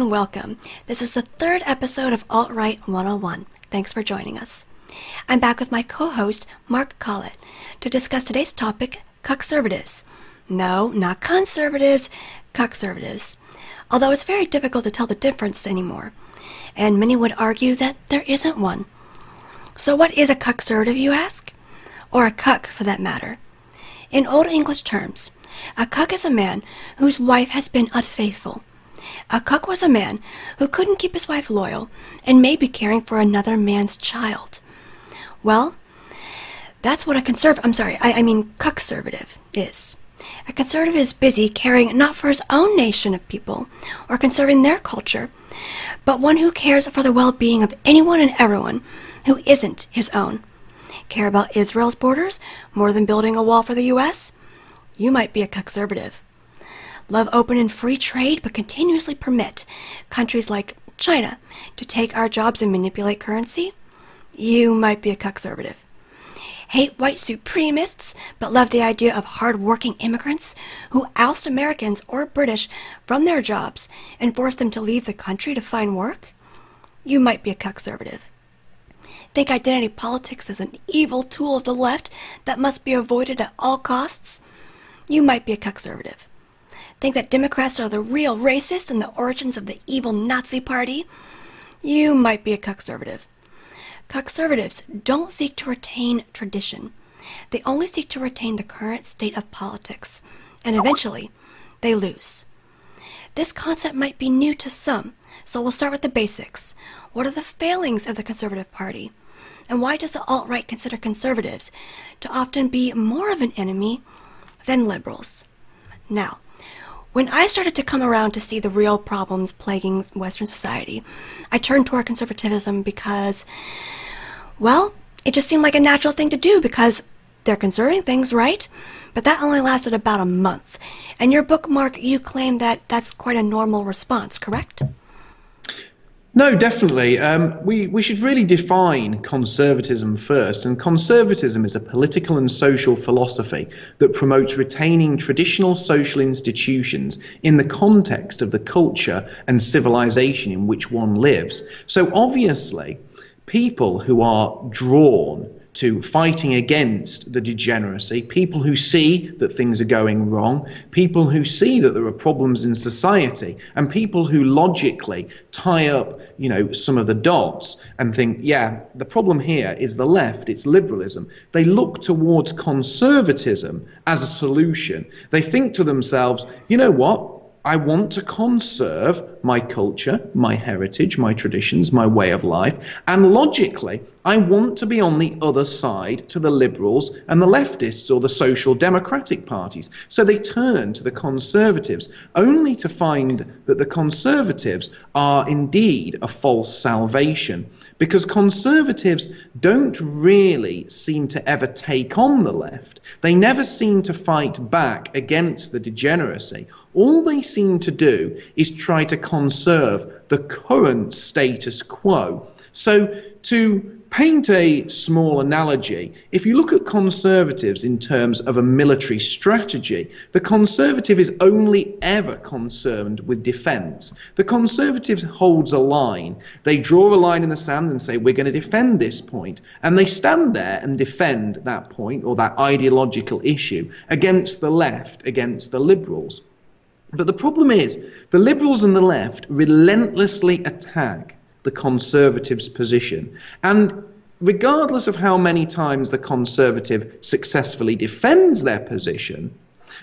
and welcome. This is the third episode of Alt-Right 101. Thanks for joining us. I'm back with my co-host, Mark Collett, to discuss today's topic, cuckservatives. No, not conservatives, cuckservatives. Although it's very difficult to tell the difference anymore, and many would argue that there isn't one. So what is a cuckservative, you ask? Or a cuck, for that matter? In Old English terms, a cuck is a man whose wife has been unfaithful. A cuck was a man who couldn't keep his wife loyal and may be caring for another man's child. Well, that's what a cuckservative is. A conservative is busy caring not for his own nation of people or conserving their culture, but one who cares for the well-being of anyone and everyone who isn't his own. Care about Israel's borders more than building a wall for the U.S.? You might be a cuckservative. Love open and free trade, but continuously permit countries like China to take our jobs and manipulate currency? You might be a cuckservative. Hate white supremacists, but love the idea of hard-working immigrants who oust Americans or British from their jobs and force them to leave the country to find work? You might be a cuckservative. Think identity politics is an evil tool of the left that must be avoided at all costs? You might be a cuckservative. Think that Democrats are the real racists and the origins of the evil Nazi party? You might be a cuckservative. Cuckservatives don't seek to retain tradition. They only seek to retain the current state of politics, and eventually, they lose. This concept might be new to some, so we'll start with the basics. What are the failings of the Conservative Party? And why does the alt-right consider conservatives to often be more of an enemy than liberals? Now, when I started to come around to see the real problems plaguing Western society, I turned toward conservatism because, well, it just seemed like a natural thing to do because they're conserving things, right? But that only lasted about a month. And your book, Mark, you claim that that's quite a normal response, correct? No, definitely. We should really define conservatism first. And conservatism is a political and social philosophy that promotes retaining traditional social institutions in the context of the culture and civilization in which one lives. So obviously, people who are drawn to fighting against the degeneracy, people who see that things are going wrong, people who see that there are problems in society, and people who logically tie up, some of the dots and think, yeah, the problem here is the left, it's liberalism. They look towards conservatism as a solution. They think to themselves, you know what? I want to conserve my culture, my heritage, my traditions, my way of life, and logically, I want to be on the other side to the liberals and the leftists or the social democratic parties. So they turn to the conservatives, only to find that the conservatives are indeed a false salvation, because conservatives don't really seem to ever take on the left. They never seem to fight back against the degeneracy. All they seem to do is try to conserve the current status quo. So to paint a small analogy, if you look at conservatives in terms of a military strategy, the conservative is only ever concerned with defense. The conservative holds a line. They draw a line in the sand and say, we're going to defend this point. And they stand there and defend that point or that ideological issue against the left, against the liberals. But the problem is, the liberals and the left relentlessly attack the conservatives' position. And regardless of how many times the conservative successfully defends their position,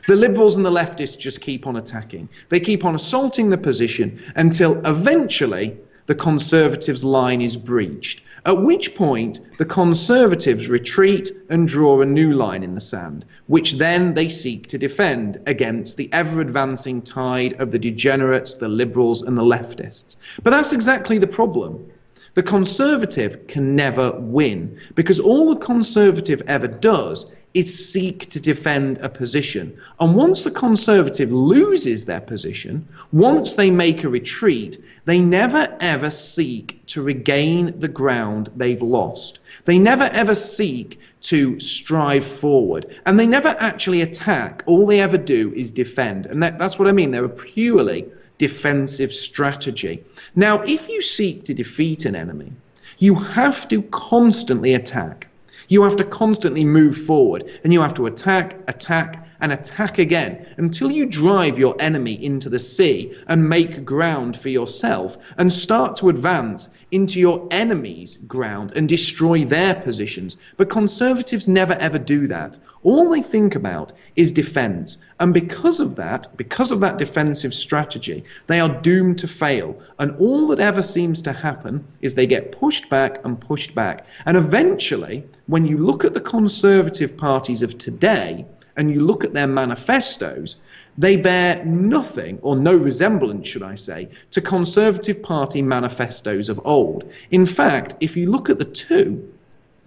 the liberals and the leftists just keep on attacking. They keep on assaulting the position until eventually the conservatives' line is breached, at which point the conservatives retreat and draw a new line in the sand, which then they seek to defend against the ever-advancing tide of the degenerates, the liberals and the leftists. But that's exactly the problem. The conservative can never win, because all the conservative ever does is seek to defend a position. And once the conservative loses their position, once they make a retreat, they never ever seek to regain the ground they've lost. They never ever seek to strive forward. And they never actually attack. All they ever do is defend. And that's what I mean. They're a purely defensive strategy. Now, if you seek to defeat an enemy, you have to constantly attack. You have to constantly move forward, and you have to attack, and attack again until you drive your enemy into the sea and make ground for yourself and start to advance into your enemy's ground and destroy their positions. But conservatives never ever do that. All they think about is defense. And because of that defensive strategy, they are doomed to fail. And all that ever seems to happen is they get pushed back and pushed back. And eventually, when you look at the conservative parties of today, and you look at their manifestos, they bear nothing, or no resemblance, should I say, to Conservative Party manifestos of old. In fact, if you look at the two,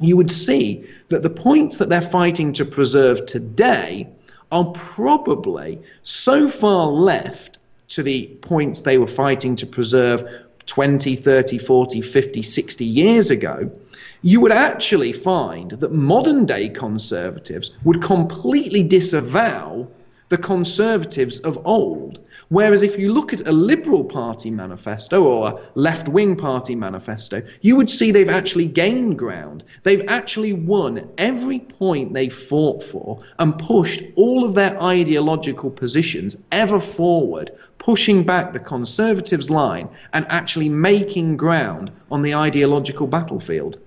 you would see that the points that they're fighting to preserve today are probably so far left to the points they were fighting to preserve 20, 30, 40, 50, 60 years ago, you would actually find that modern day conservatives would completely disavow the conservatives of old. Whereas if you look at a Liberal Party manifesto or a left-wing party manifesto, you would see they've actually gained ground. They've actually won every point they fought for and pushed all of their ideological positions ever forward, pushing back the conservatives' line and actually making ground on the ideological battlefield.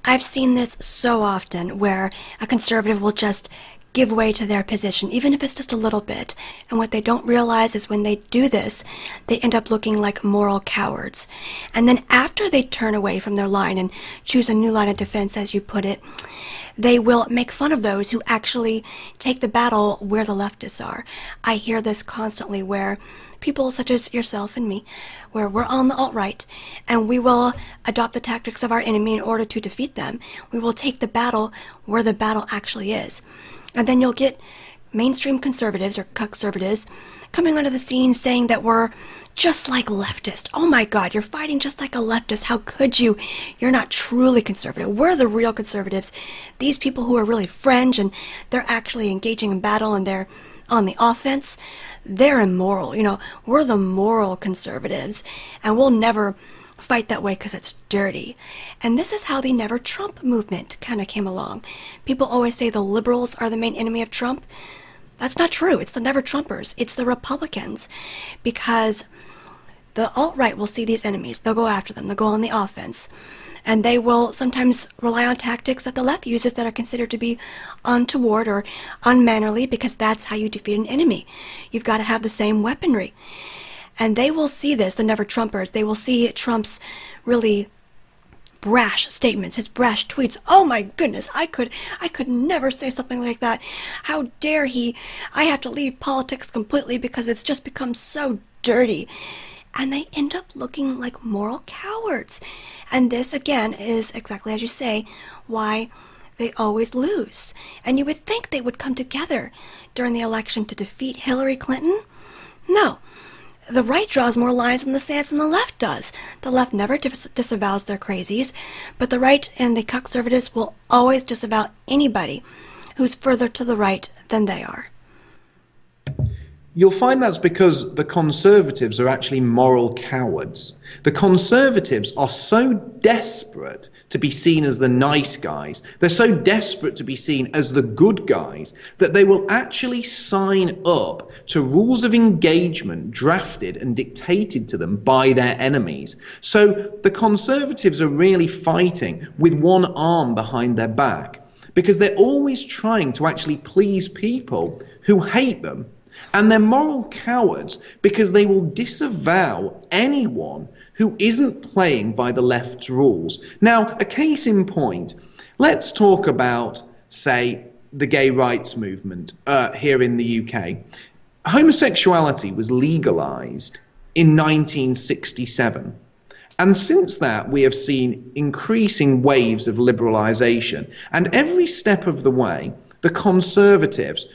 I've seen this so often where a conservative will just give way to their position, even if it's just a little bit. And what they don't realize is when they do this, they end up looking like moral cowards. And then after they turn away from their line and choose a new line of defense, as you put it, they will make fun of those who actually take the battle where the leftists are. I hear this constantly where people such as yourself and me, where we're on the alt-right, and we will adopt the tactics of our enemy in order to defeat them. We will take the battle where the battle actually is. And then you'll get mainstream conservatives or cuckservatives coming onto the scene saying that we're just like leftists. Oh my God, you're fighting just like a leftist. How could you? You're not truly conservative. We're the real conservatives. These people who are really fringe and they're actually engaging in battle and they're on the offense, they're immoral. You know, we're the moral conservatives, and we'll never fight that way because it's dirty. And this is how the Never Trump movement kind of came along. People always say the liberals are the main enemy of Trump. That's not true. It's the Never Trumpers. It's the Republicans. Because the alt-right will see these enemies. They'll go after them. They'll go on the offense. And they will sometimes rely on tactics that the left uses that are considered to be untoward or unmannerly, because that's how you defeat an enemy. You've got to have the same weaponry. And they will see this, the Never Trumpers. They will see Trump's really brash statements, his brash tweets. Oh my goodness, I could never say something like that. How dare he? I have to leave politics completely because it's just become so dirty. And they end up looking like moral cowards. And this, again, is exactly as you say, why they always lose. And you would think they would come together during the election to defeat Hillary Clinton. No. The right draws more lines in the sand than the left does. The left never disavows their crazies, but the right and the cuckservatives will always disavow anybody who's further to the right than they are. You'll find that's because the conservatives are actually moral cowards. The conservatives are so desperate to be seen as the nice guys, they're so desperate to be seen as the good guys, that they will actually sign up to rules of engagement drafted and dictated to them by their enemies. So the conservatives are really fighting with one arm behind their back, because they're always trying to actually please people who hate them. And they're moral cowards because they will disavow anyone who isn't playing by the left's rules. Now, a case in point, let's talk about, say, the gay rights movement here in the UK. Homosexuality was legalized in 1967. And since that, we have seen increasing waves of liberalization. And every step of the way, the conservatives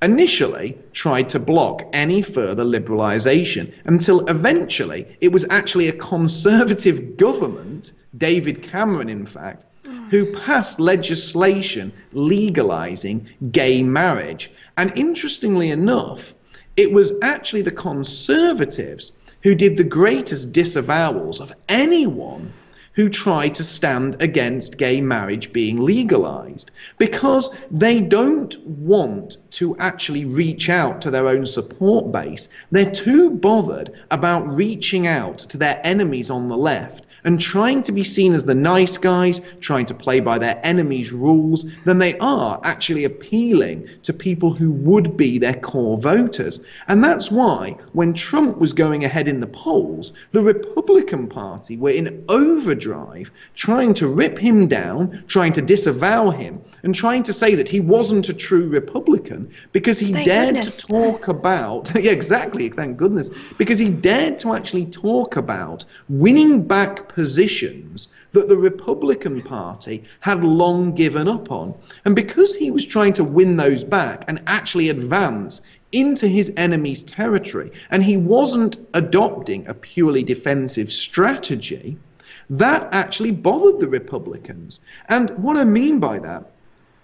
initially tried to block any further liberalization until eventually it was actually a conservative government, David Cameron in fact, who passed legislation legalizing gay marriage. And interestingly enough, It was actually the conservatives who did the greatest disavowals of anyone who tried to stand against gay marriage being legalized, because they don't want to actually reach out to their own support base. They're too bothered about reaching out to their enemies on the left and trying to be seen as the nice guys, trying to play by their enemies' rules, than they are actually appealing to people who would be their core voters. And that's why, when Trump was going ahead in the polls, the Republican Party were in overdrive, trying to rip him down, trying to disavow him, and trying to say that he wasn't a true Republican because he dared to talk about, yeah, exactly, thank goodness, because he dared to actually talk about winning back positions that the Republican Party had long given up on. And because he was trying to win those back and actually advance into his enemy's territory, and he wasn't adopting a purely defensive strategy, that actually bothered the Republicans. And what I mean by that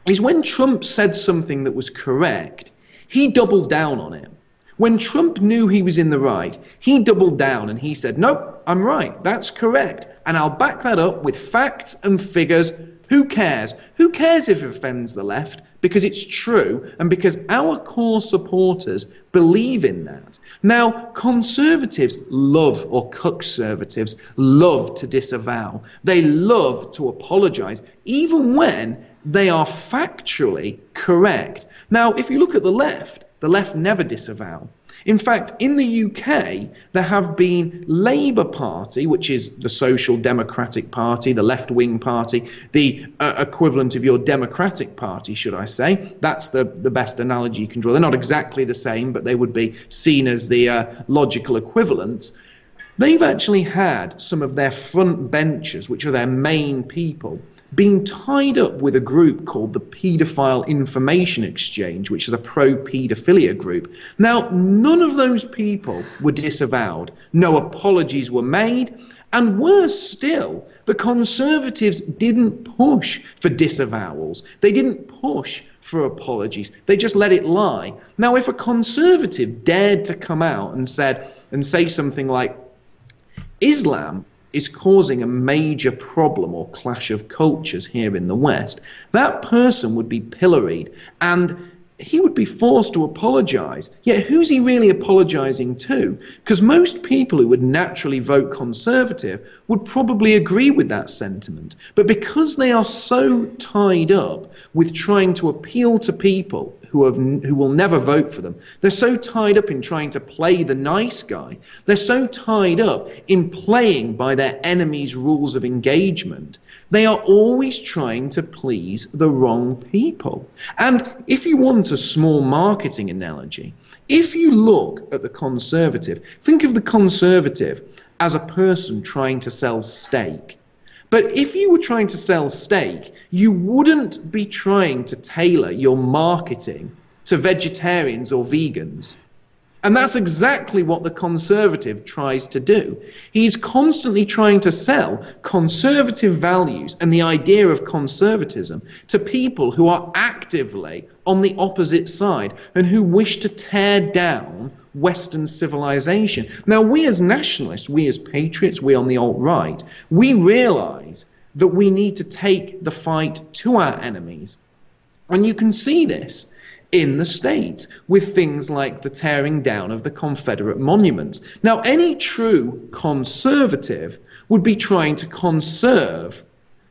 is when Trump said something that was correct, he doubled down on it. When Trump knew he was in the right, he doubled down and he said, nope, I'm right, that's correct, and I'll back that up with facts and figures. Who cares? Who cares if it offends the left? Because it's true, and because our core supporters believe in that. Now, conservatives love, or cuckservatives love to disavow. They love to apologize, even when they are factually correct. Now, if you look at the left never disavow. In fact, in the UK, there have been Labour Party, which is the Social Democratic Party, the left-wing party, the equivalent of your Democratic Party, should I say. That's the best analogy you can draw. They're not exactly the same, but they would be seen as the logical equivalent. They've actually had some of their front benchers, which are their main people, being tied up with a group called the Paedophile Information Exchange, which is a pro-paedophilia group. Now, none of those people were disavowed. No apologies were made. And worse still, the Conservatives didn't push for disavowals. They didn't push for apologies. They just let it lie. Now, if a Conservative dared to come out and say something like, Islam is causing a major problem or clash of cultures here in the West, that person would be pilloried and he would be forced to apologize. Yet who's he really apologizing to? Because most people who would naturally vote Conservative would probably agree with that sentiment. But because they are so tied up with trying to appeal to people who will never vote for them, they're so tied up in trying to play the nice guy, they're so tied up in playing by their enemies' rules of engagement, they are always trying to please the wrong people. And if you want a small marketing analogy, if you look at the Conservative, think of the Conservative as a person trying to sell steak. But if you were trying to sell steak, you wouldn't be trying to tailor your marketing to vegetarians or vegans. And that's exactly what the Conservative tries to do. He's constantly trying to sell conservative values and the idea of conservatism to people who are actively on the opposite side and who wish to tear down Western civilization. Now, we as nationalists, we as patriots, we on the alt-right, we realize that we need to take the fight to our enemies. And you can see this in the States with things like the tearing down of the Confederate monuments. Now, any true conservative would be trying to conserve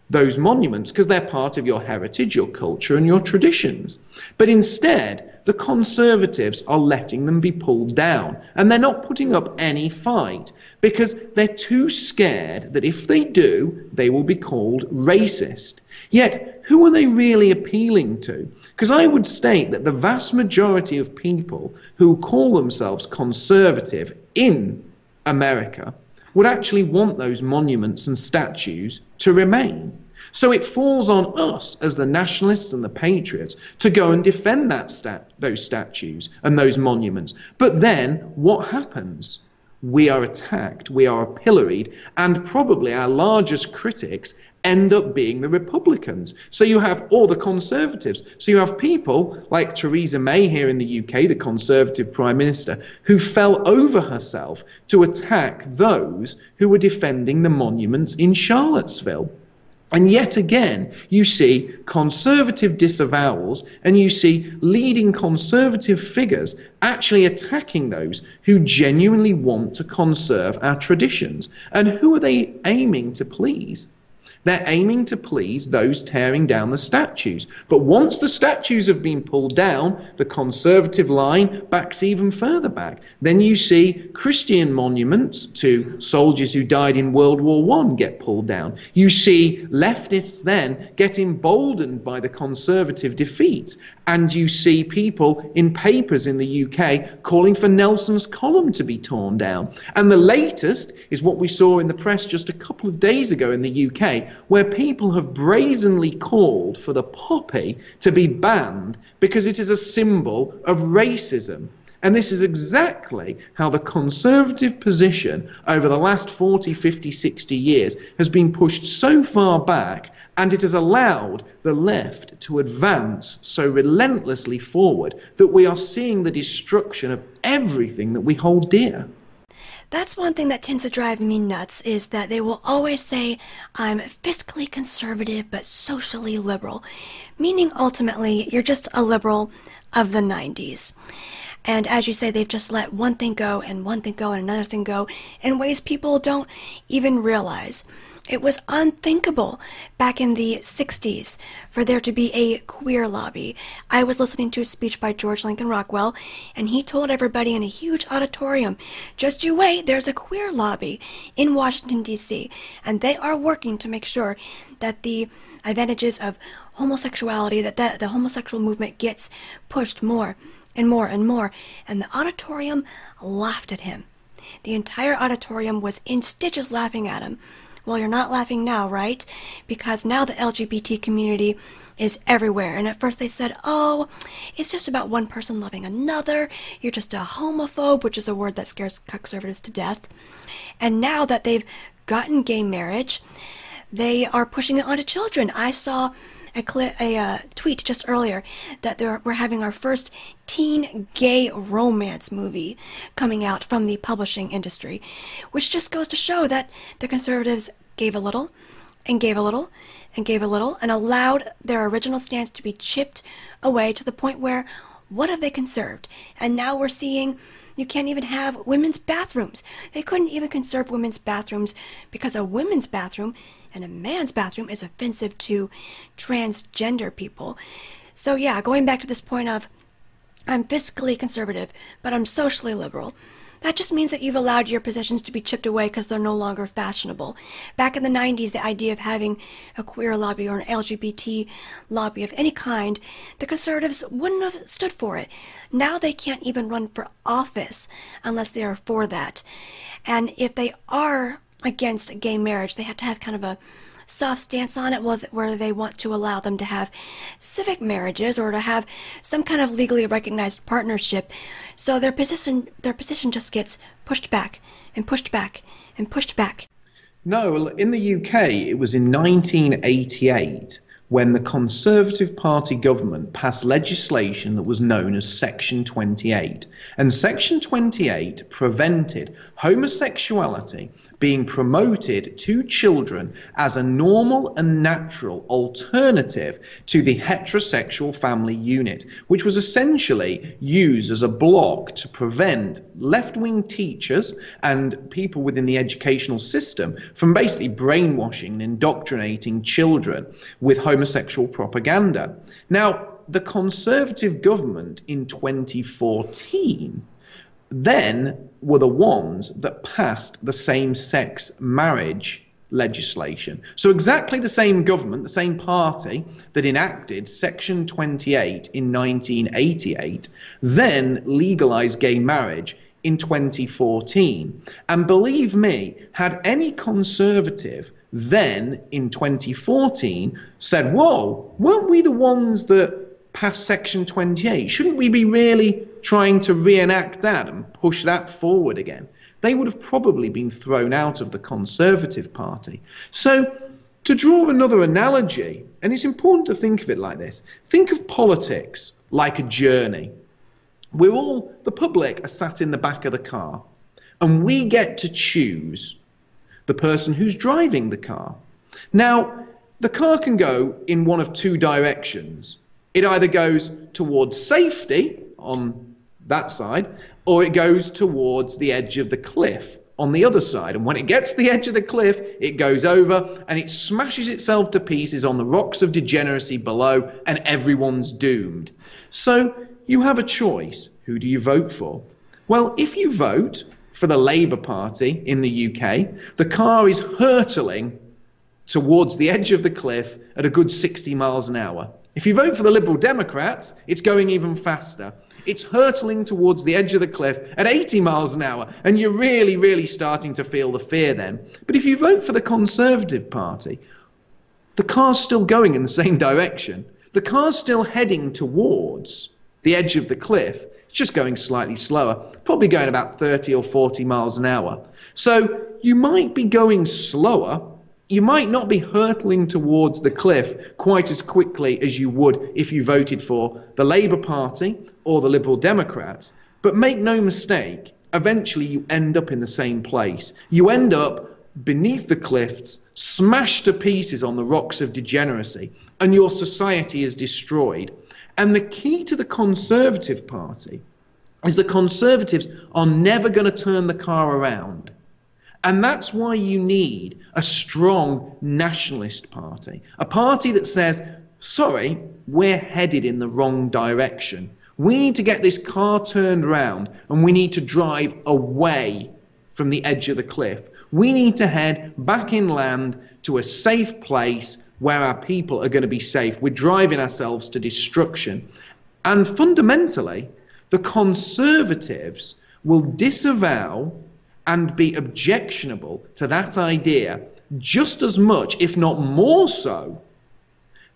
those monuments because they're part of your heritage, your culture, and your traditions. But instead, the Conservatives are letting them be pulled down, and they're not putting up any fight because they're too scared that if they do, they will be called racist. Yet, who are they really appealing to? Because I would state that the vast majority of people who call themselves conservative in America would actually want those monuments and statues to remain. So it falls on us as the nationalists and the patriots to go and defend those statues and those monuments. But then what happens? we are attacked, we are pilloried, and probably our largest critics end up being the Republicans. So you have all the Conservatives. So you have people like Theresa May here in the UK, the Conservative Prime Minister, who fell over herself to attack those who were defending the monuments in Charlottesville. And yet again, you see conservative disavowals, and you see leading conservative figures actually attacking those who genuinely want to conserve our traditions. And who are they aiming to please? They're aiming to please those tearing down the statues. But once the statues have been pulled down, the conservative line backs even further back. Then you see Christian monuments to soldiers who died in World War I get pulled down. You see leftists then get emboldened by the conservative defeats. And you see people in papers in the UK calling for Nelson's column to be torn down. And the latest is what we saw in the press just a couple of days ago in the UK, where people have brazenly called for the poppy to be banned because it is a symbol of racism. And this is exactly how the conservative position over the last 40, 50, 60 years has been pushed so far back, and it has allowed the left to advance so relentlessly forward that we are seeing the destruction of everything that we hold dear. That's one thing that tends to drive me nuts, is that they will always say, I'm fiscally conservative but socially liberal, meaning ultimately you're just a liberal of the 90s. And as you say, they've just let one thing go and one thing go and another thing go in ways people don't even realize. It was unthinkable back in the 60s for there to be a queer lobby. I was listening to a speech by George Lincoln Rockwell, and he told everybody in a huge auditorium, just you wait, there's a queer lobby in Washington, D.C., and they are working to make sure that the advantages of homosexuality, that the homosexual movement gets pushed more and more and more. And the auditorium laughed at him. The entire auditorium was in stitches laughing at him. Well, you're not laughing now, right? Because now the LGBT community is everywhere. And at first they said, oh, it's just about one person loving another. You're just a homophobe, which is a word that scares cuckservatives to death. And now that they've gotten gay marriage, they are pushing it onto children. I saw a tweet just earlier that we're having our first teen gay romance movie coming out from the publishing industry, which just goes to show that the conservatives gave a little and gave a little and gave a little and allowed their original stance to be chipped away to the point where what have they conserved? And now we're seeing you can't even have women's bathrooms. They couldn't even conserve women's bathrooms because a women's bathroom and a man's bathroom is offensive to transgender people. So yeah, going back to this point of I'm fiscally conservative, but I'm socially liberal. That just means that you've allowed your positions to be chipped away because they're no longer fashionable. Back in the 90s, the idea of having a queer lobby or an LGBT lobby of any kind, the conservatives wouldn't have stood for it. Now they can't even run for office unless they are for that. And if they are against gay marriage, they have to have kind of a soft stance on it, where they want to allow them to have civic marriages or to have some kind of legally recognized partnership. So their position just gets pushed back and pushed back and pushed back. No, in the UK, it was in 1988 when the Conservative Party government passed legislation that was known as Section 28. And Section 28 prevented homosexuality being promoted to children as a normal and natural alternative to the heterosexual family unit, which was essentially used as a block to prevent left-wing teachers and people within the educational system from basically brainwashing and indoctrinating children with homosexual propaganda. Now, the Conservative government in 2014 then were the ones that passed the same-sex marriage legislation. So exactly the same government, the same party that enacted Section 28 in 1988, then legalized gay marriage in 2014. And believe me, had any conservative then in 2014 said, whoa, weren't we the ones that passed Section 28? Shouldn't we be really trying to reenact that and push that forward again? they would have probably been thrown out of the Conservative Party. So, to draw another analogy, and it's important to think of it like this, think of politics like a journey. The public are sat in the back of the car, and we get to choose the person who's driving the car. Now, the car can go in one of two directions. It either goes towards safety on that side, or it goes towards the edge of the cliff on the other side. And when it gets to the edge of the cliff, it goes over and it smashes itself to pieces on the rocks of degeneracy below, and everyone's doomed. So you have a choice. Who do you vote for? Well, if you vote for the Labour Party in the UK, the car is hurtling towards the edge of the cliff at a good 60 miles an hour. If you vote for the Liberal Democrats, it's going even faster. It's hurtling towards the edge of the cliff at 80 miles an hour, and you're really, really starting to feel the fear then. But if you vote for the Conservative Party, the car's still going in the same direction. The car's still heading towards the edge of the cliff. It's just going slightly slower, probably going about 30 or 40 miles an hour. So you might be going slower. You might not be hurtling towards the cliff quite as quickly as you would if you voted for the Labour Party or the Liberal Democrats. But make no mistake, eventually you end up in the same place. You end up beneath the cliffs, smashed to pieces on the rocks of degeneracy, and your society is destroyed. And the key to the Conservative Party is the Conservatives are never going to turn the car around. And that's why you need a strong nationalist party, a party that says, sorry, we're headed in the wrong direction. We need to get this car turned round, and we need to drive away from the edge of the cliff. We need to head back inland to a safe place where our people are going to be safe. We're driving ourselves to destruction. And fundamentally, the Conservatives will disavow and be objectionable to that idea just as much, if not more so,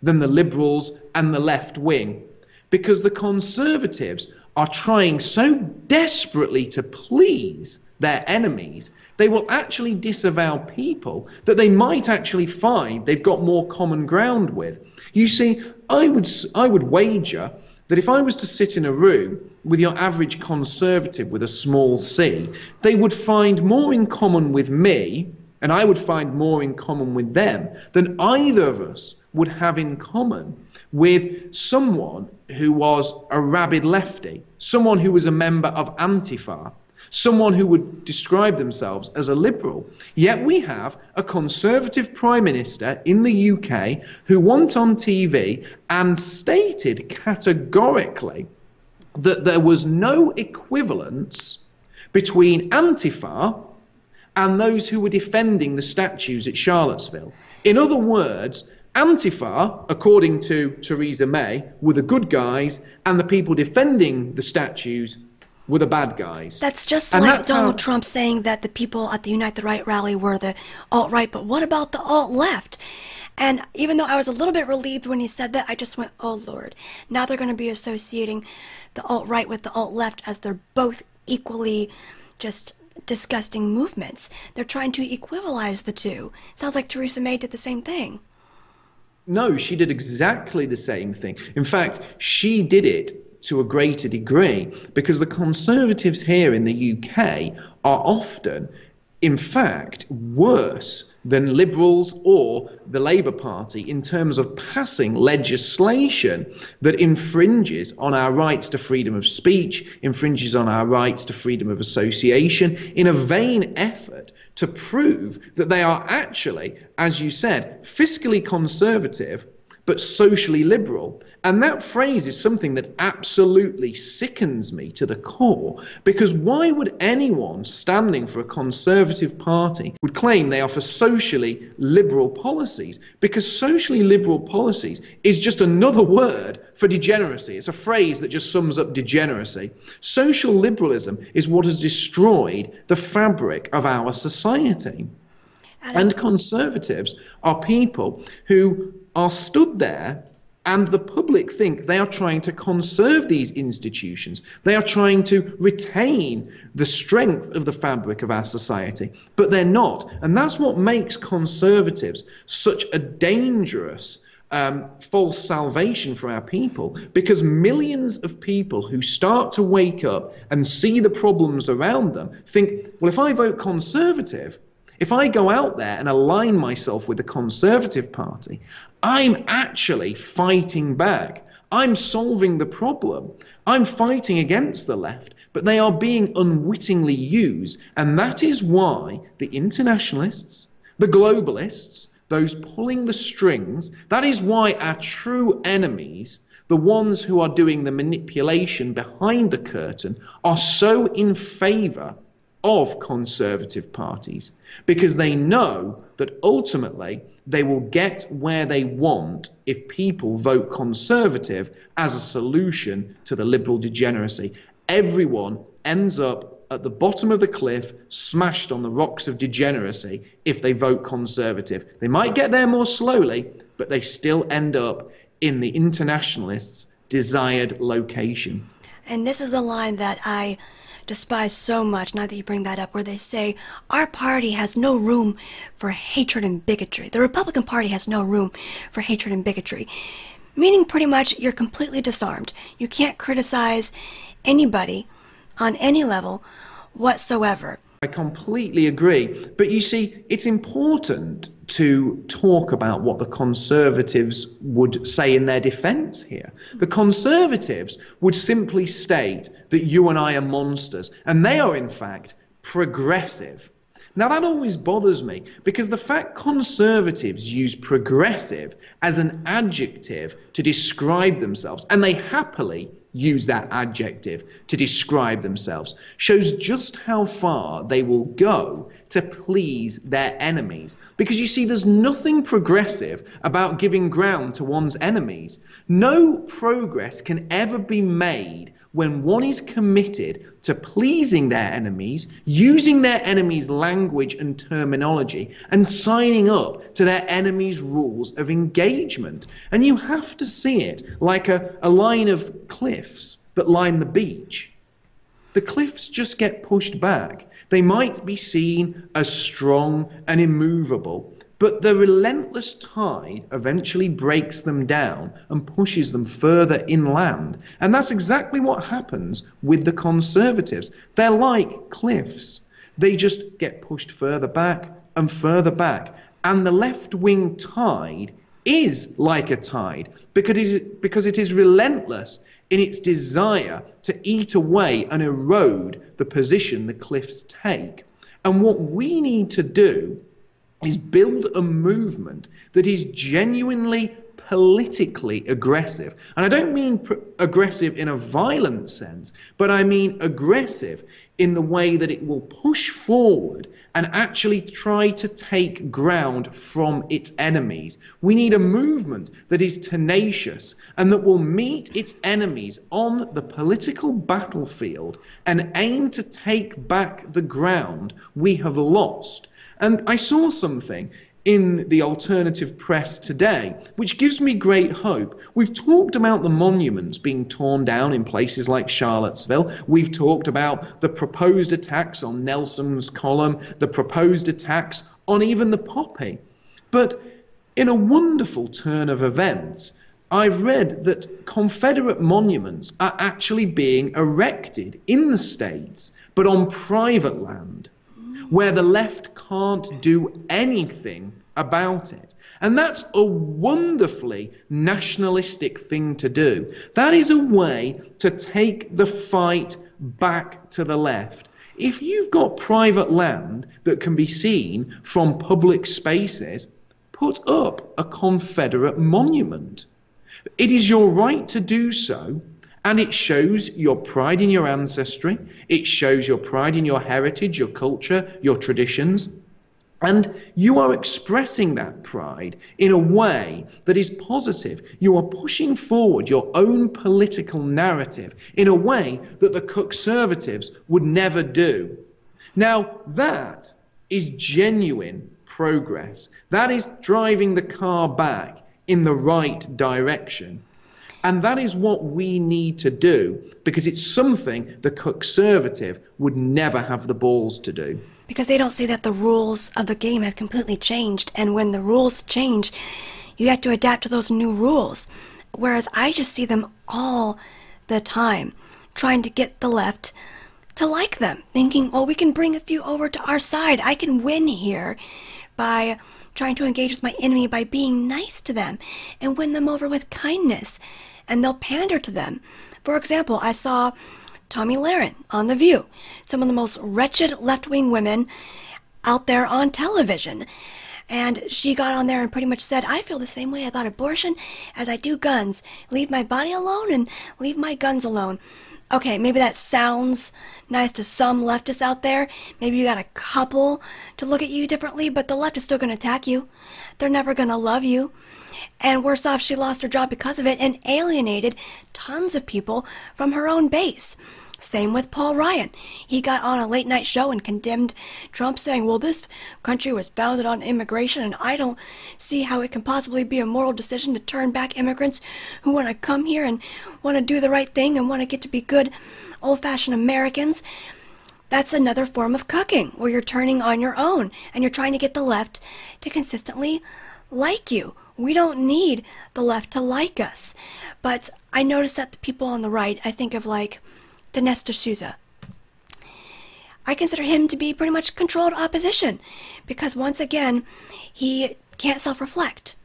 than the Liberals and the left wing. Because the Conservatives are trying so desperately to please their enemies, they will actually disavow people that they might actually find they've got more common ground with. You see, I would wager that if I was to sit in a room with your average Conservative with a small c, they would find more in common with me, and I would find more in common with them, than either of us would have in common with someone who was a rabid lefty, someone who was a member of Antifa, someone who would describe themselves as a liberal. Yet we have a Conservative Prime Minister in the UK who went on TV and stated categorically that there was no equivalence between Antifa and those who were defending the statues at Charlottesville. In other words, Antifa, according to Theresa May, were the good guys, and the people defending the statues were the bad guys. That's just like Donald Trump saying that the people at the Unite the Right rally were the alt-right, but what about the alt-left? And even though I was a little bit relieved when he said that, I just went, oh Lord, now they're going to be associating the alt-right with the alt-left as they're both equally just disgusting movements. They're trying to equivalize the two. Sounds like Theresa May did the same thing. No, she did exactly the same thing. In fact, she did it to a greater degree because the Conservatives here in the UK are often, in fact, worse than Liberals or the Labour Party in terms of passing legislation that infringes on our rights to freedom of speech, infringes on our rights to freedom of association, in a vain effort to prove that they are actually, as you said, fiscally conservative but socially liberal. And that phrase is something that absolutely sickens me to the core, because why would anyone standing for a Conservative party would claim they offer socially liberal policies? Because socially liberal policies is just another word for degeneracy. It's a phrase that just sums up degeneracy. Social liberalism is what has destroyed the fabric of our society. And Conservatives are people who are stood there And the public think they are trying to conserve these institutions. They are trying to retain the strength of the fabric of our society, but they're not. And that's what makes conservatives such a dangerous false salvation for our people, because millions of people who start to wake up and see the problems around them think, well, if I vote Conservative, if I go out there and align myself with the Conservative Party, I'm actually fighting back. I'm solving the problem. I'm fighting against the left, but they are being unwittingly used. And that is why the internationalists, the globalists, those pulling the strings, that is why our true enemies, the ones who are doing the manipulation behind the curtain, are so in favour of conservative parties, because they know that ultimately they will get where they want if people vote Conservative as a solution to the liberal degeneracy. Everyone ends up at the bottom of the cliff, smashed on the rocks of degeneracy if they vote Conservative. They might get there more slowly, but they still end up in the internationalists' desired location. And this is the line that I despise so much, now that you bring that up, where they say, our party has no room for hatred and bigotry. The Republican Party has no room for hatred and bigotry. Meaning pretty much you're completely disarmed. You can't criticize anybody on any level whatsoever. I completely agree. But you see, it's important to talk about what the Conservatives would say in their defence here. The Conservatives would simply state that you and I are monsters, and they are in fact progressive. Now that always bothers me, because the fact Conservatives use progressive as an adjective to describe themselves, and they happily use that adjective to describe themselves, shows just how far they will go to please their enemies. Because you see, there's nothing progressive about giving ground to one's enemies. No progress can ever be made when one is committed to pleasing their enemies, using their enemies' language and terminology, and signing up to their enemies' rules of engagement. And you have to see it like a line of cliffs that line the beach. The cliffs just get pushed back. They might be seen as strong and immovable, but the relentless tide eventually breaks them down and pushes them further inland. And that's exactly what happens with the Conservatives. They're like cliffs. They just get pushed further back and further back. And the left-wing tide is like a tide because it is relentless in its desire to eat away and erode the position the cliffs take. And what we need to do is build a movement that is genuinely politically aggressive. And I don't mean aggressive in a violent sense, but I mean aggressive in the way that it will push forward and actually try to take ground from its enemies. We need a movement that is tenacious and that will meet its enemies on the political battlefield and aim to take back the ground we have lost. And I saw something in the alternative press today, which gives me great hope. We've talked about the monuments being torn down in places like Charlottesville. We've talked about the proposed attacks on Nelson's column, the proposed attacks on even the Poppy. But in a wonderful turn of events, I've read that Confederate monuments are actually being erected in the States, but on private land, where the left can't do anything about it. And that's a wonderfully nationalistic thing to do. That is a way to take the fight back to the left. If you've got private land that can be seen from public spaces, put up a Confederate monument. It is your right to do so. And it shows your pride in your ancestry. It shows your pride in your heritage, your culture, your traditions. And you are expressing that pride in a way that is positive. You are pushing forward your own political narrative in a way that the Cuckservatives would never do. Now, that is genuine progress. That is driving the car back in the right direction. And that is what we need to do, because it's something the cuckservative would never have the balls to do. Because they don't see that the rules of the game have completely changed, and when the rules change, you have to adapt to those new rules. Whereas I just see them all the time, trying to get the left to like them, thinking, oh, we can bring a few over to our side. I can win here by trying to engage with my enemy by being nice to them and win them over with kindness, and they'll pander to them. For example, I saw Tomi Lahren on The View, some of the most wretched left-wing women out there on television. And she got on there and pretty much said, I feel the same way about abortion as I do guns. Leave my body alone and leave my guns alone. Okay, maybe that sounds nice to some leftists out there. Maybe you got a couple to look at you differently, but the left is still going to attack you. They're never going to love you. And worse off, she lost her job because of it and alienated tons of people from her own base. Same with Paul Ryan. He got on a late night show and condemned Trump, saying, well, this country was founded on immigration, and I don't see how it can possibly be a moral decision to turn back immigrants who want to come here and want to do the right thing and want to get to be good old-fashioned Americans. That's another form of cucking, where you're turning on your own and you're trying to get the left to consistently like you. We don't need the left to like us. But I notice that the people on the right, I think of like Dinesh D'Souza. I consider him to be pretty much controlled opposition, because once again, he can't self-reflect.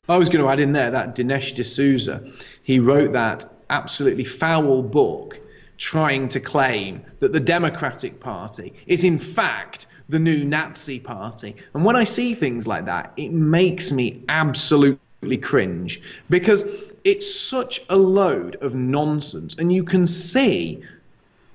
I was going to add in there that Dinesh D'Souza, he wrote that absolutely foul book trying to claim that the Democratic Party is in fact the new Nazi party. And when I see things like that, it makes me absolutely cringe, because it's such a load of nonsense, and you can see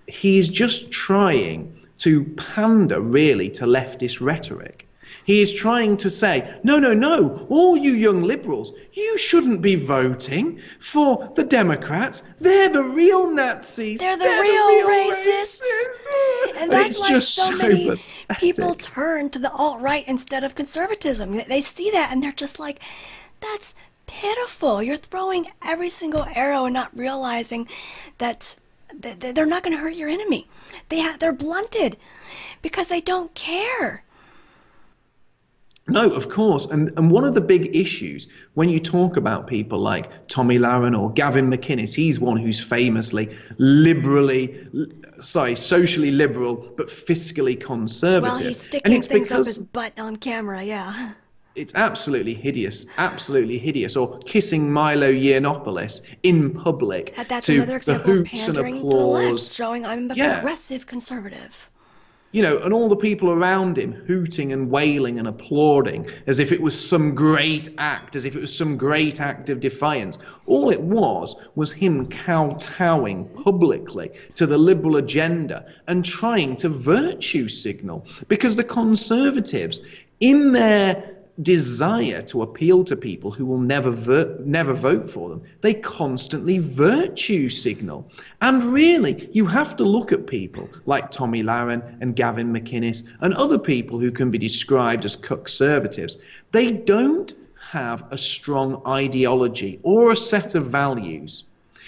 he's just trying to pander really to leftist rhetoric. He is trying to say, no, all you young liberals, you shouldn't be voting for the Democrats. They're the real Nazis. They're the real racists. And that's why so many people turn to the alt-right instead of conservatism. They see that and they're just like, that's pitiful. You're throwing every single arrow and not realizing that they're not going to hurt your enemy. They're blunted because they don't care. No, of course. And one of the big issues when you talk about people like Tomi Lahren or Gavin McInnes, he's one who's famously socially liberal, but fiscally conservative. Well, he's sticking things up his butt on camera, yeah. It's absolutely hideous, absolutely hideous. Or kissing Milo Yiannopoulos in public. That's to another example the of hoots and pandering to the left, applause. showing I'm a progressive conservative. You know, and all the people around him hooting and wailing and applauding as if it was some great act, as if it was some great act of defiance. All it was him kowtowing publicly to the liberal agenda and trying to virtue signal. Because the conservatives, in their desire to appeal to people who will never vote for them, they constantly virtue signal. And really, you have to look at people like Tomi Lahren and Gavin McInnes and other people who can be described as cuckservatives. They don't have a strong ideology or a set of values.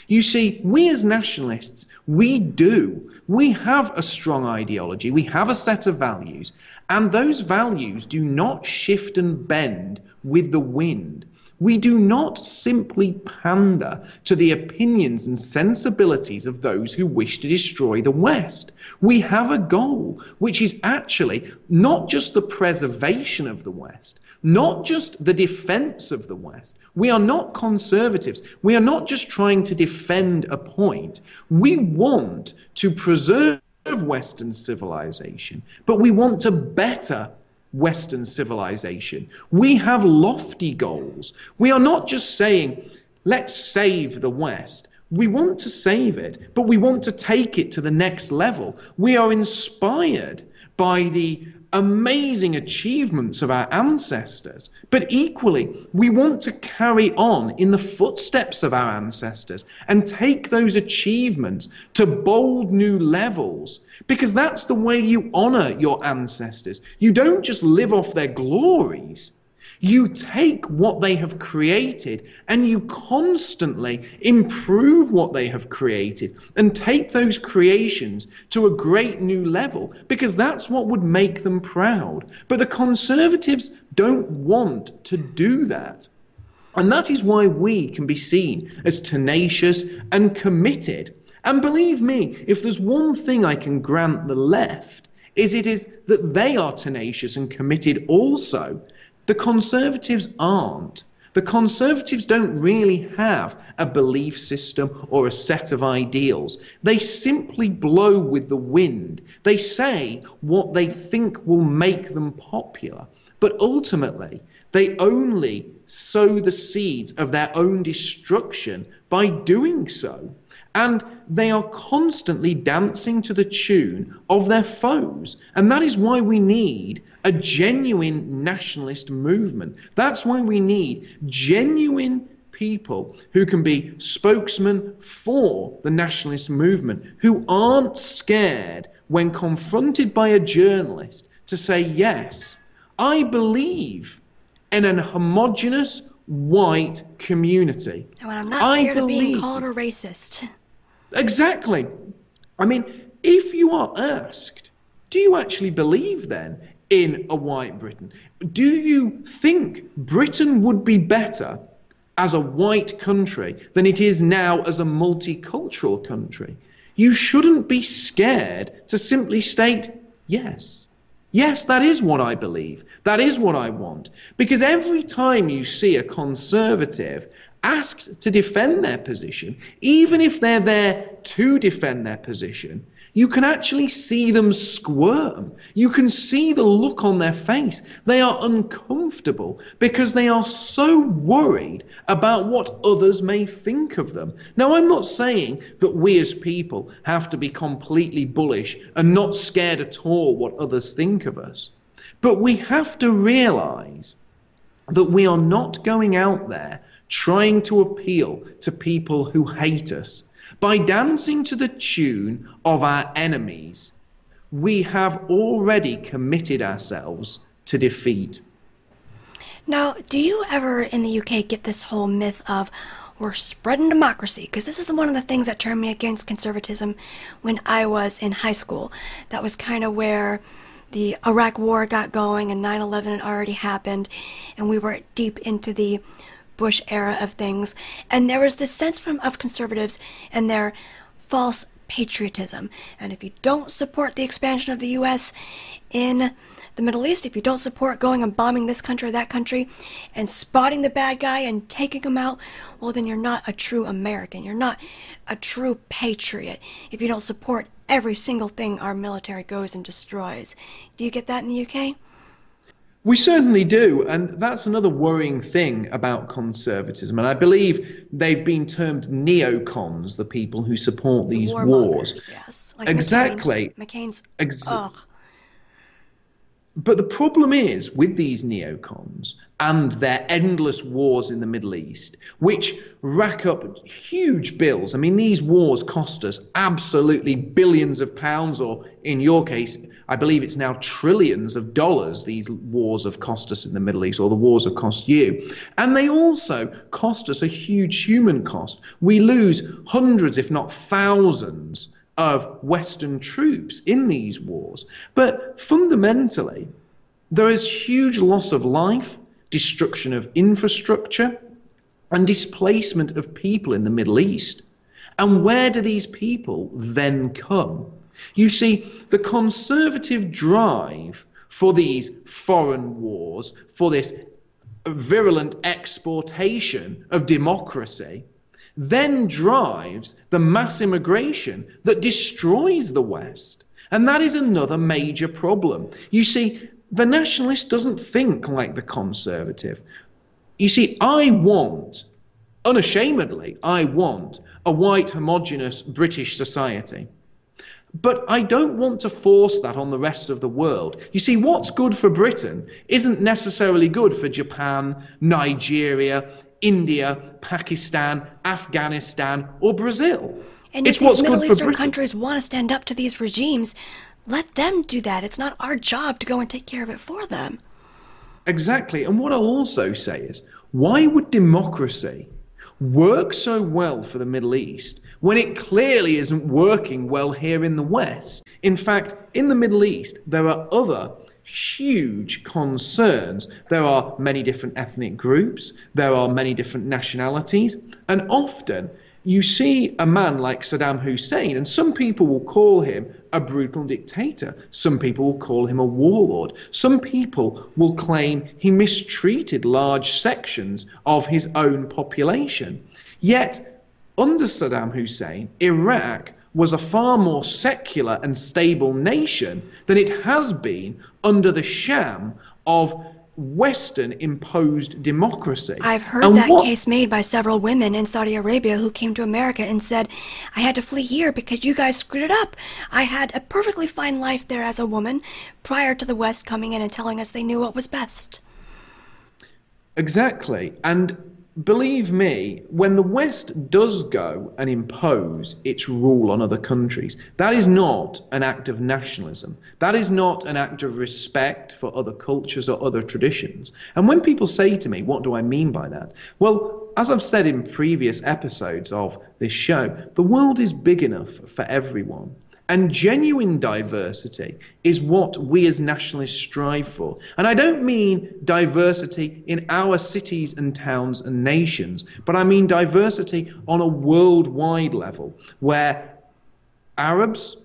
You see, we as nationalists, we do. We have a strong ideology, we have a set of values, and those values do not shift and bend with the wind. We do not simply pander to the opinions and sensibilities of those who wish to destroy the West. We have a goal, which is actually not just the preservation of the West, not just the defense of the West. We are not conservatives. We are not just trying to defend a point. We want to preserve Western civilization, but we want to better Western civilization. We have lofty goals. We are not just saying, let's save the West. We want to save it, but we want to take it to the next level. We are inspired by the amazing achievements of our ancestors, but equally, we want to carry on in the footsteps of our ancestors and take those achievements to bold new levels, because that's the way you honor your ancestors. You don't just live off their glories. You take what they have created and you constantly improve what they have created and take those creations to a great new level, because that's what would make them proud. But the Conservatives don't want to do that. And that is why we can be seen as tenacious and committed. And believe me, if there's one thing I can grant the left, it is that they are tenacious and committed also. The Conservatives aren't. The Conservatives don't really have a belief system or a set of ideals. They simply blow with the wind. They say what they think will make them popular. But ultimately, they only sow the seeds of their own destruction by doing so. And they are constantly dancing to the tune of their foes. And that is why we need a genuine nationalist movement. That's why we need genuine people who can be spokesmen for the nationalist movement, who aren't scared when confronted by a journalist to say, yes, I believe in an homogenous white community. And I'm not scared of being called a racist. Exactly. I mean, if you are asked, do you actually believe then in a white Britain? Do you think Britain would be better as a white country than it is now as a multicultural country? You shouldn't be scared to simply state, yes. Yes, that is what I believe. That is what I want. Because every time you see a Conservative asked to defend their position, even if they're there to defend their position, you can actually see them squirm. You can see the look on their face. They are uncomfortable because they are so worried about what others may think of them. Now, I'm not saying that we as people have to be completely bullish and not scared at all what others think of us. But we have to realize that we are not going out there trying to appeal to people who hate us. By dancing to the tune of our enemies, we have already committed ourselves to defeat. Now, do you ever in the UK get this whole myth of we're spreading democracy? Because this is one of the things that turned me against conservatism when I was in high school. That was kind of where the Iraq War got going and 9/11 had already happened, and we were deep into the Bush era of things, and there was this sense of conservatives and their false patriotism. And if you don't support the expansion of the U.S. in the Middle East, if you don't support going and bombing this country or that country and spotting the bad guy and taking him out, well, then you're not a true American. You're not a true patriot if you don't support every single thing our military goes and destroys. Do you get that in the UK? We certainly do, and that's another worrying thing about conservatism. And I believe they've been termed neocons, the people who support these wars. Yes. Like exactly. McCain's. But the problem is with these neocons and their endless wars in the Middle East, which rack up huge bills. I mean, these wars cost us absolutely billions of pounds, or in your case, I believe it's now trillions of dollars these wars have cost us in the Middle East, or the wars have cost you. And they also cost us a huge human cost. We lose hundreds, if not thousands, of Western troops in these wars. But fundamentally, there is huge loss of life, destruction of infrastructure, and displacement of people in the Middle East. And where do these people then come? You see, the conservative drive for these foreign wars, for this virulent exportation of democracy, then drives the mass immigration that destroys the West. And that is another major problem. You see, the nationalist doesn't think like the conservative. You see, unashamedly, I want a white, homogenous British society. But I don't want to force that on the rest of the world. You see, what's good for Britain isn't necessarily good for Japan, Nigeria, India, Pakistan, Afghanistan, or Brazil. And if these Middle Eastern countries want to stand up to these regimes, let them do that. It's not our job to go and take care of it for them. Exactly. And what I'll also say is, why would democracy work so well for the Middle East when it clearly isn't working well here in the West? In fact, in the Middle East, there are other huge concerns. There are many different ethnic groups, there are many different nationalities, and often you see a man like Saddam Hussein, and some people will call him a brutal dictator. Some people will call him a warlord. Some people will claim he mistreated large sections of his own population. Yet, under Saddam Hussein, Iraq was a far more secular and stable nation than it has been under the sham of Western imposed democracy. I've heard that case made by several women in Saudi Arabia who came to America and said, I had to flee here because you guys screwed it up. I had a perfectly fine life there as a woman prior to the West coming in and telling us they knew what was best. Exactly. And believe me, when the West does go and impose its rule on other countries, that is not an act of nationalism. That is not an act of respect for other cultures or other traditions. And when people say to me, what do I mean by that? Well, as I've said in previous episodes of this show, the world is big enough for everyone. And genuine diversity is what we as nationalists strive for. And I don't mean diversity in our cities and towns and nations, but I mean diversity on a worldwide level, where Arabs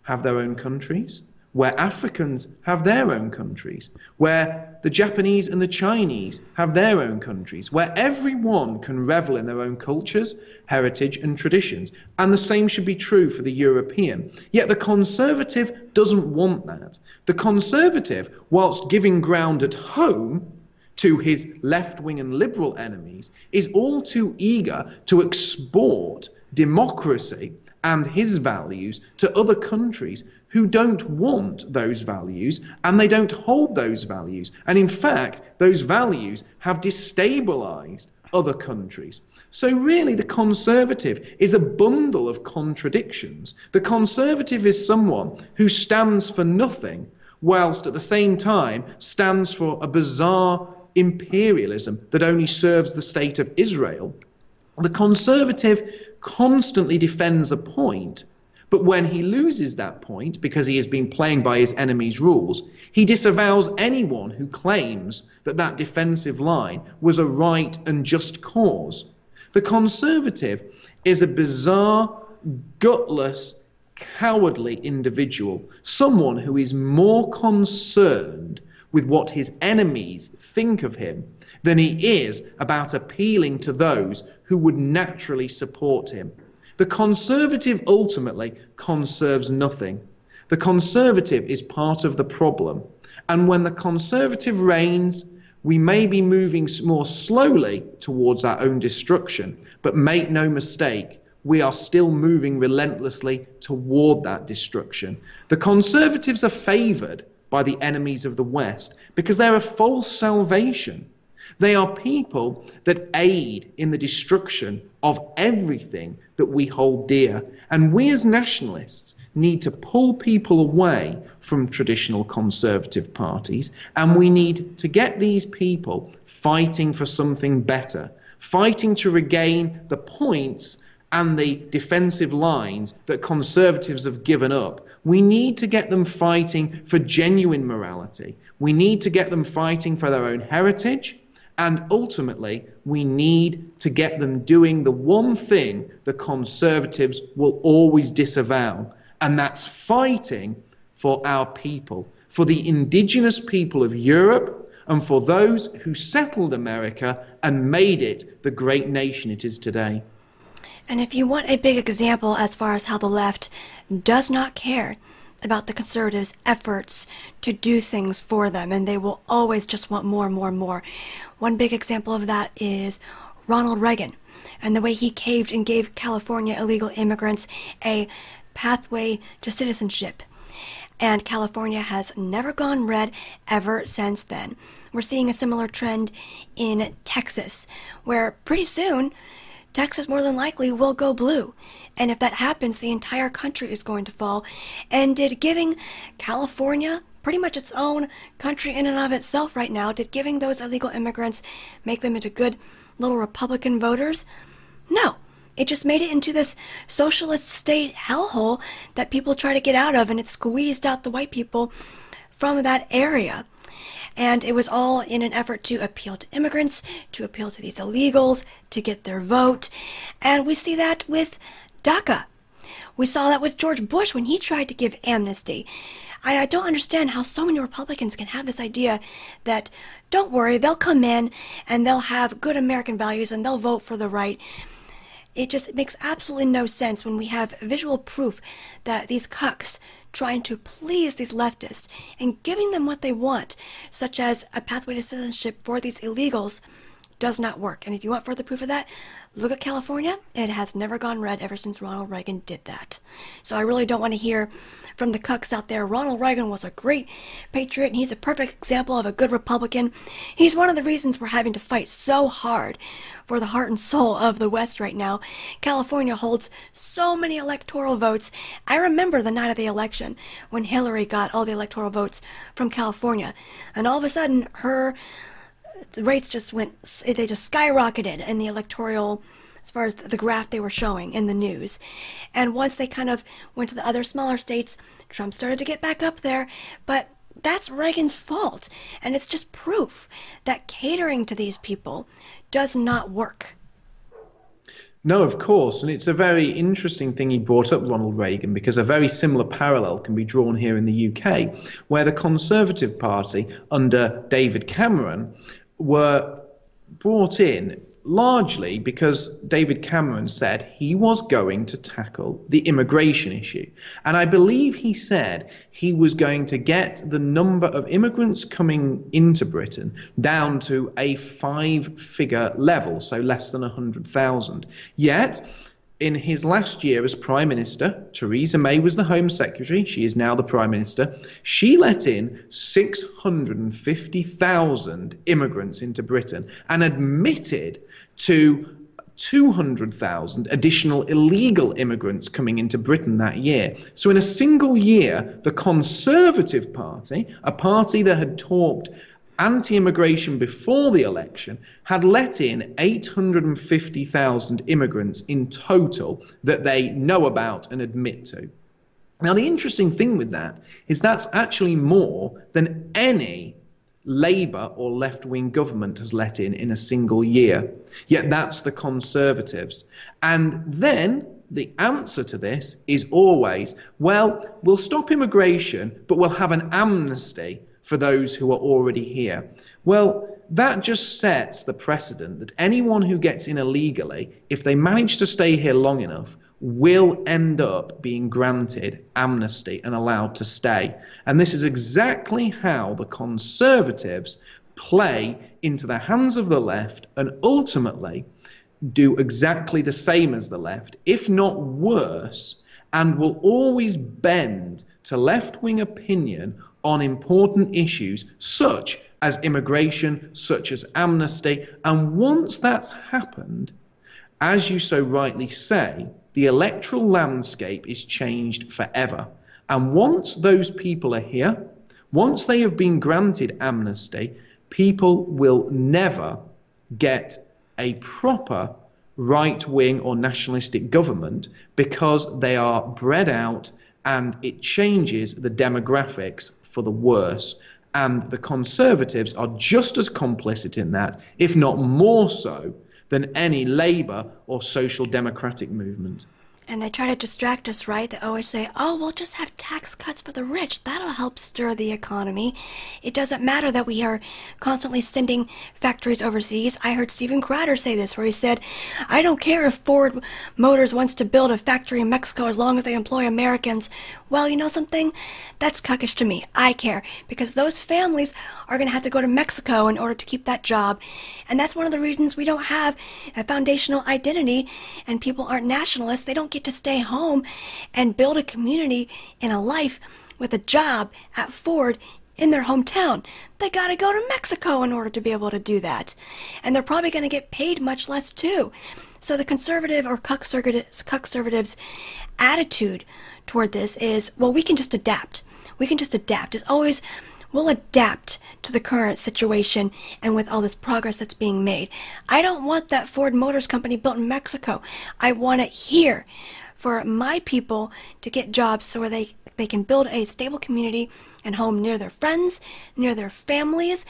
have their own countries, where Africans have their own countries, where the Japanese and the Chinese have their own countries, where everyone can revel in their own cultures, heritage and traditions. And the same should be true for the European. Yet the conservative doesn't want that. The conservative, whilst giving ground at home to his left-wing and liberal enemies, is all too eager to export democracy and his values to other countries who don't want those values, and they don't hold those values. And in fact, those values have destabilized other countries. So really, the conservative is a bundle of contradictions. The conservative is someone who stands for nothing, whilst at the same time stands for a bizarre imperialism that only serves the state of Israel. The conservative constantly defends a point, but when he loses that point, because he has been playing by his enemy's rules, he disavows anyone who claims that that defensive line was a right and just cause. The conservative is a bizarre, gutless, cowardly individual, someone who is more concerned with what his enemies think of him than he is about appealing to those who would naturally support him. The conservative ultimately conserves nothing. The conservative is part of the problem. And when the conservative reigns, we may be moving more slowly towards our own destruction, but make no mistake, we are still moving relentlessly toward that destruction. The conservatives are favored by the enemies of the West because they're a false salvation. They are people that aid in the destruction of everything that we hold dear. And we as nationalists need to pull people away from traditional conservative parties, and we need to get these people fighting for something better, fighting to regain the points and the defensive lines that conservatives have given up. We need to get them fighting for genuine morality. We need to get them fighting for their own heritage. And ultimately, we need to get them doing the one thing the conservatives will always disavow, and that's fighting for our people, for the indigenous people of Europe, and for those who settled America and made it the great nation it is today. And if you want a big example as far as how the left does not care about the conservatives' efforts to do things for them, and they will always just want more and more and more. One big example of that is Ronald Reagan and the way he caved and gave California illegal immigrants a pathway to citizenship. And California has never gone red ever since then. We're seeing a similar trend in Texas, where pretty soon Texas more than likely will go blue. And if that happens, the entire country is going to fall. And did giving California pretty much its own country in and of itself right now. Did giving those illegal immigrants make them into good little Republican voters? No. It just made it into this socialist state hellhole that people try to get out of, and it squeezed out the white people from that area. And it was all in an effort to appeal to immigrants, to appeal to these illegals, to get their vote. And we see that with DACA. We saw that with George Bush when he tried to give amnesty. I don't understand how so many Republicans can have this idea that, don't worry, they'll come in and they'll have good American values and they'll vote for the right. It just makes absolutely no sense when we have visual proof that these cucks trying to please these leftists and giving them what they want, such as a pathway to citizenship for these illegals, does not work. And if you want further proof of that, look at California. It has never gone red ever since Ronald Reagan did that. So I really don't want to hear from the cucks out there, Ronald Reagan was a great patriot and he's a perfect example of a good Republican. He's one of the reasons we're having to fight so hard for the heart and soul of the West right now. California holds so many electoral votes. I remember the night of the election when Hillary got all the electoral votes from California, and all of a sudden the rates just they just skyrocketed in the electoral, as far as the graph they were showing in the news. And once they kind of went to the other smaller states, Trump started to get back up there. But that's Reagan's fault. And it's just proof that catering to these people does not work. No, of course. And it's a very interesting thing he brought up, Ronald Reagan, because a very similar parallel can be drawn here in the UK, where the Conservative Party under David Cameron were brought in largely because David Cameron said he was going to tackle the immigration issue. And I believe he said he was going to get the number of immigrants coming into Britain down to a 5-figure level, so less than 100,000. Yet, in his last year as Prime Minister, Theresa May was the Home Secretary. She is now the Prime Minister. She let in 650,000 immigrants into Britain and admitted to 200,000 additional illegal immigrants coming into Britain that year. So in a single year, the Conservative Party, a party that had talked anti-immigration before the election, had let in 850,000 immigrants in total that they know about and admit to. Now, the interesting thing with that is that's actually more than any Labour or left-wing government has let in a single year. Yet that's the Conservatives. And then the answer to this is always, well, we'll stop immigration, but we'll have an amnesty for those who are already here. Well, that just sets the precedent that anyone who gets in illegally, if they manage to stay here long enough, will end up being granted amnesty and allowed to stay. And this is exactly how the Conservatives play into the hands of the left and ultimately do exactly the same as the left, if not worse, and will always bend to left-wing opinion on important issues such as immigration, such as amnesty. And once that's happened, as you so rightly say, the electoral landscape is changed forever. And once those people are here, once they have been granted amnesty, people will never get a proper right-wing or nationalistic government because they are bred out and it changes the demographics for the worse. And the Conservatives are just as complicit in that, if not more so, than any Labour or social democratic movement. And they try to distract us, right? They always say, oh, we'll just have tax cuts for the rich. That'll help stir the economy. It doesn't matter that we are constantly sending factories overseas. I heard Stephen Crowder say this, where he said, I don't care if Ford Motors wants to build a factory in Mexico as long as they employ Americans. Well, you know something? That's cuckish to me. I care, because those families are going to have to go to Mexico in order to keep that job. And that's one of the reasons we don't have a foundational identity and people aren't nationalists. They don't get to stay home and build a community and a life with a job at Ford in their hometown. They got to go to Mexico in order to be able to do that. And they're probably going to get paid much less too. So the conservative or cuckservatives' attitude toward this is, well, we can just adapt. We can just adapt. It's always, we'll adapt to the current situation and with all this progress that's being made. I don't want that Ford Motors company built in Mexico. I want it here for my people to get jobs so where they can build a stable community and home near their friends, near their families.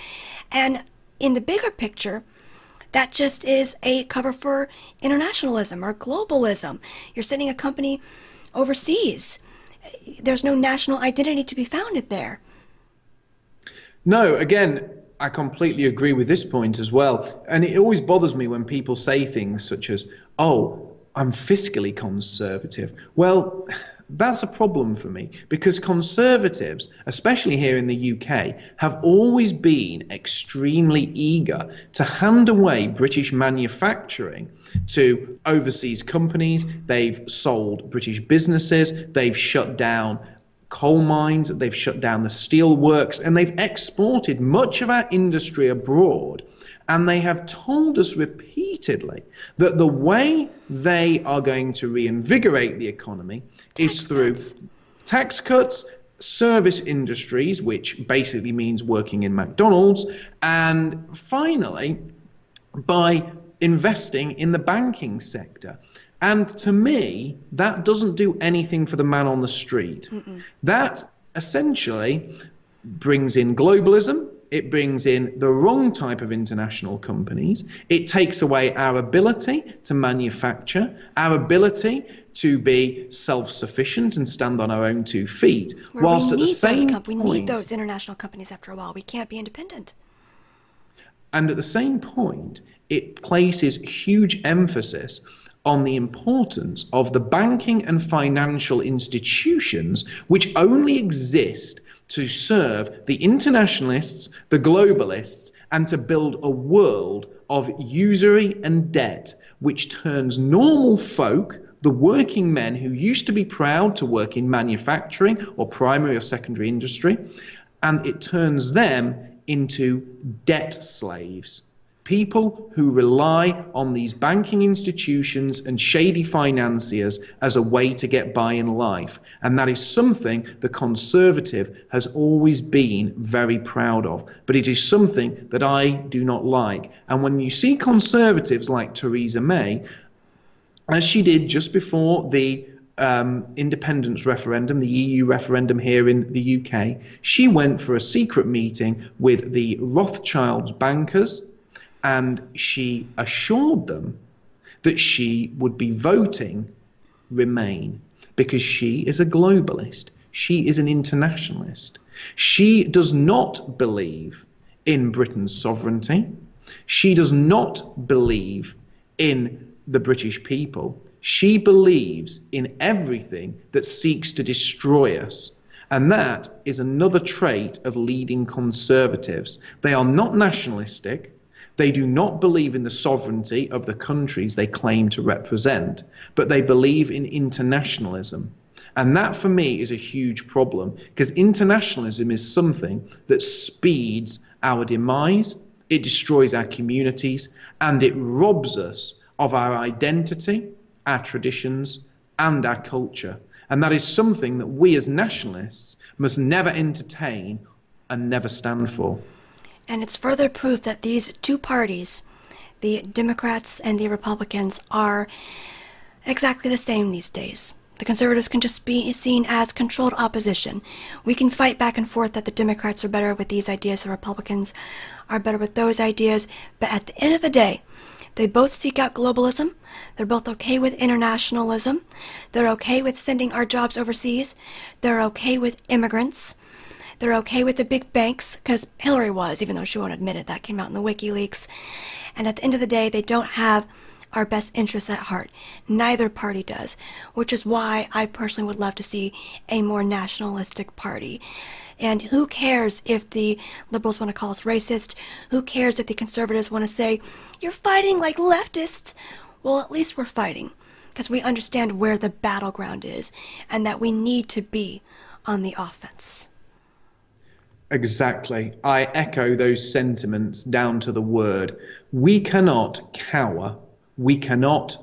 And in the bigger picture, that just is a cover for internationalism or globalism. You're sending a company overseas. There's no national identity to be founded there. No, again, I completely agree with this point as well. And it always bothers me when people say things such as, oh, I'm fiscally conservative. Well, that's a problem for me, because conservatives, especially here in the UK, have always been extremely eager to hand away British manufacturing to overseas companies. They've sold British businesses, they've shut down coal mines, they've shut down the steel works, and they've exported much of our industry abroad. And they have told us repeatedly that the way they are going to reinvigorate the economy is through tax cuts, service industries, which basically means working in McDonald's, and finally, by investing in the banking sector. And to me, that doesn't do anything for the man on the street. That essentially brings in globalism. It brings in the wrong type of international companies. It takes away our ability to manufacture, our ability to be self-sufficient and stand on our own 2 feet. Whilst at the same point, we need those international companies after a while. We can't be independent. And at the same point, it places huge emphasis on the importance of the banking and financial institutions which only exist to serve the internationalists, the globalists, and to build a world of usury and debt, which turns normal folk, the working men who used to be proud to work in manufacturing or primary or secondary industry, and it turns them into debt slaves. People who rely on these banking institutions and shady financiers as a way to get by in life. And that is something the Conservative has always been very proud of. But it is something that I do not like. And when you see Conservatives like Theresa May, as she did just before the independence referendum, the EU referendum here in the UK, she went for a secret meeting with the Rothschilds bankers, and she assured them that she would be voting Remain because she is a globalist. She is an internationalist. She does not believe in Britain's sovereignty. She does not believe in the British people. She believes in everything that seeks to destroy us. And that is another trait of leading Conservatives. They are not nationalistic. They do not believe in the sovereignty of the countries they claim to represent, but they believe in internationalism. And that, for me, is a huge problem, because internationalism is something that speeds our demise, it destroys our communities, and it robs us of our identity, our traditions, and our culture. And that is something that we as nationalists must never entertain and never stand for. And it's further proof that these two parties, the Democrats and the Republicans, are exactly the same these days. The Conservatives can just be seen as controlled opposition. We can fight back and forth that the Democrats are better with these ideas, the Republicans are better with those ideas, but at the end of the day, they both seek out globalism. They're both okay with internationalism. They're okay with sending our jobs overseas. They're okay with immigrants. They're okay with the big banks, because Hillary was, even though she won't admit it. That came out in the WikiLeaks. And at the end of the day, they don't have our best interests at heart. Neither party does, which is why I personally would love to see a more nationalistic party. And who cares if the liberals want to call us racist? Who cares if the Conservatives want to say, you're fighting like leftists? Well, at least we're fighting, because we understand where the battleground is, and that we need to be on the offense. Exactly. I echo those sentiments down to the word. We cannot cower. We cannot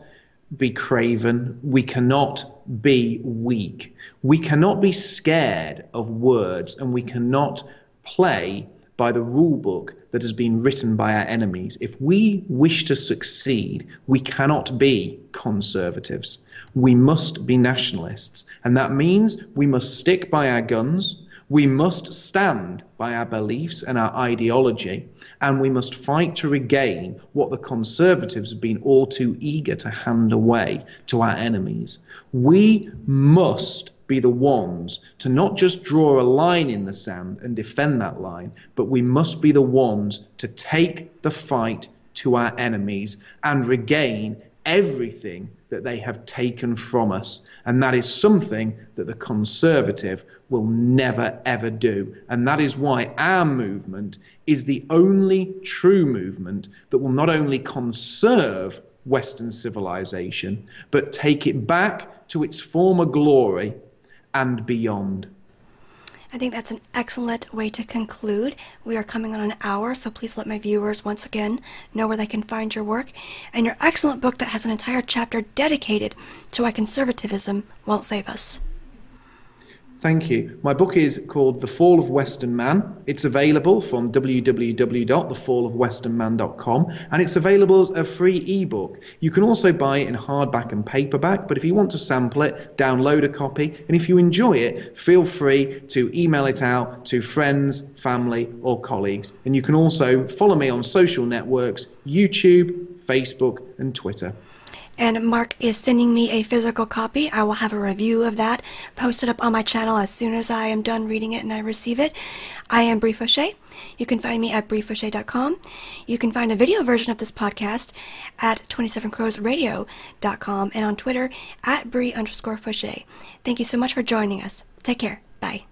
be craven. We cannot be weak. We cannot be scared of words, and we cannot play by the rule book that has been written by our enemies. If we wish to succeed, we cannot be conservatives. We must be nationalists. And that means we must stick by our guns. We must stand by our beliefs and our ideology, and we must fight to regain what the conservatives have been all too eager to hand away to our enemies. We must be the ones to not just draw a line in the sand and defend that line, but we must be the ones to take the fight to our enemies and regain everything that they have taken from us. And that is something that the conservative will never, ever do. And that is why our movement is the only true movement that will not only conserve Western civilization, but take it back to its former glory and beyond. I think that's an excellent way to conclude. We are coming on an hour, so please let my viewers once again know where they can find your work and your excellent book that has an entire chapter dedicated to why conservatism won't save us. Thank you. My book is called The Fall of Western Man. It's available from www.thefallofwesternman.com, and it's available as a free ebook. You can also buy it in hardback and paperback, but if you want to sample it, download a copy, and if you enjoy it, feel free to email it out to friends, family, or colleagues. And you can also follow me on social networks, YouTube, Facebook, and Twitter. And Mark is sending me a physical copy. I will have a review of that posted up on my channel as soon as I am done reading it and I receive it. I am Brie Fauché. You can find me at briefauché.com. You can find a video version of this podcast at 27crowsradio.com and on Twitter at Brie_Fauché. Thank you so much for joining us. Take care. Bye.